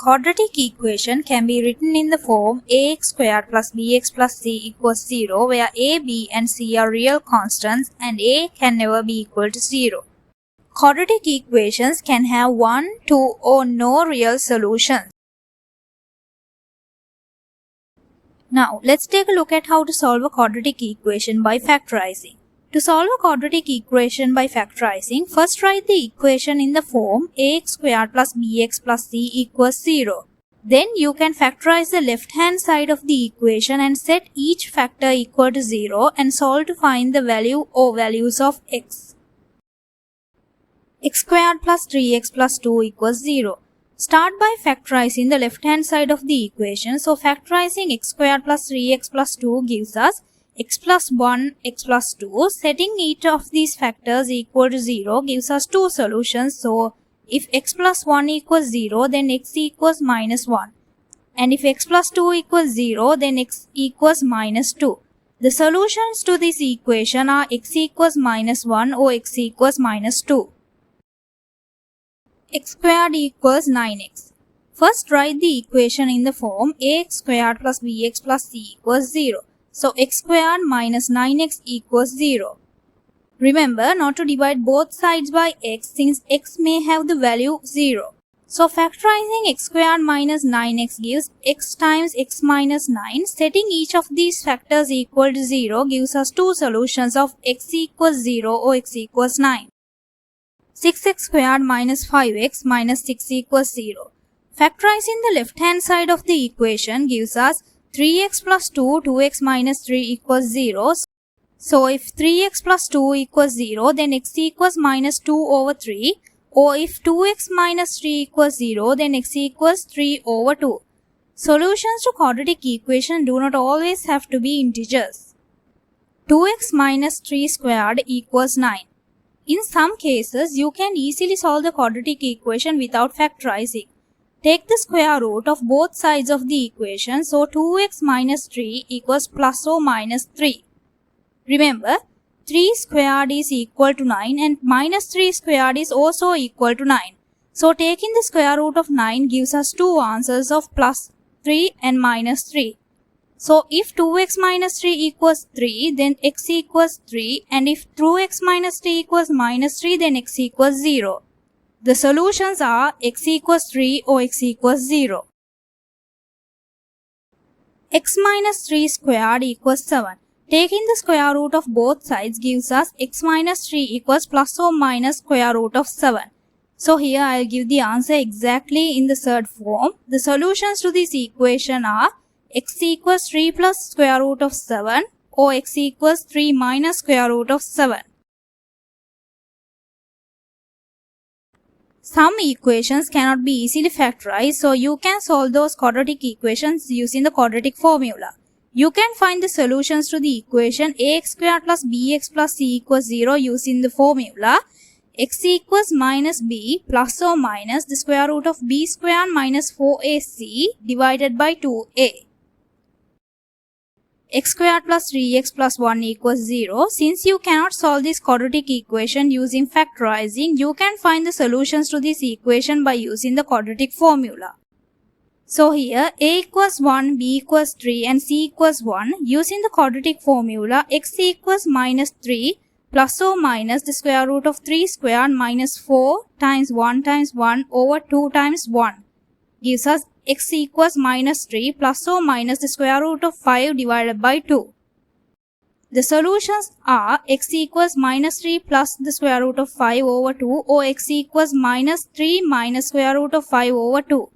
quadratic equation can be written in the form ax squared plus bx plus c equals 0, where a, b and c are real constants and a can never be equal to 0. Quadratic equations can have one, two or no real solutions. Now let's take a look at how to solve a quadratic equation by factorizing. To solve a quadratic equation by factorizing, first write the equation in the form ax squared plus bx plus c equals 0. Then you can factorize the left hand side of the equation and set each factor equal to 0 and solve to find the value or values of x. X squared plus 3x plus 2 equals 0. Start by factorizing the left hand side of the equation. So factorizing x squared plus 3x plus 2 gives us x plus 1, x plus 2. Setting each of these factors equal to 0 gives us two solutions. So if x plus 1 equals 0, then x equals minus 1. And if x plus 2 equals 0, then x equals minus 2. The solutions to this equation are x equals minus 1 or x equals minus 2. X squared equals 9x. First write the equation in the form ax squared plus bx plus c equals 0. So x squared minus 9x equals 0. Remember not to divide both sides by x since x may have the value 0. So factorizing x squared minus 9x gives x times x minus 9. Setting each of these factors equal to 0 gives us two solutions of x equals 0 or x equals 9. 6x squared minus 5x minus 6 equals 0. Factorizing the left hand side of the equation gives us 3x plus 2, 2x minus 3 equals 0. So if 3x plus 2 equals 0, then x equals minus 2 over 3. Or if 2x minus 3 equals 0, then x equals 3 over 2. Solutions to quadratic equation do not always have to be integers. 2x minus 3 squared equals 9. In some cases, you can easily solve the quadratic equation without factorizing. Take the square root of both sides of the equation, so 2x minus 3 equals plus or minus 3. Remember, 3 squared is equal to 9 and minus 3 squared is also equal to 9. So taking the square root of 9 gives us two answers of plus 3 and minus 3. So if 2x minus 3 equals 3, then x equals 3, and if 2x minus 3 equals minus 3, then x equals 0. The solutions are x equals 3 or x equals 0. X minus 3 squared equals 7. Taking the square root of both sides gives us x minus 3 equals plus or minus square root of 7. So here I will give the answer exactly in the third form. The solutions to this equation are x equals 3 plus square root of 7 or x equals 3 minus square root of 7. Some equations cannot be easily factorized, so you can solve those quadratic equations using the quadratic formula. You can find the solutions to the equation ax squared plus bx plus c equals 0 using the formula x equals minus b plus or minus the square root of b squared minus 4ac divided by 2a. X squared plus 3x plus 1 equals 0. Since you cannot solve this quadratic equation using factorizing, you can find the solutions to this equation by using the quadratic formula. So here a equals 1, b equals 3 and c equals 1. Using the quadratic formula, x equals minus 3 plus or minus the square root of 3 squared minus 4 times 1 over 2 times 1 gives us x equals minus 3 plus or minus the square root of 5 divided by 2. The solutions are x equals minus 3 plus the square root of 5 over 2 or x equals minus 3 minus square root of 5 over 2.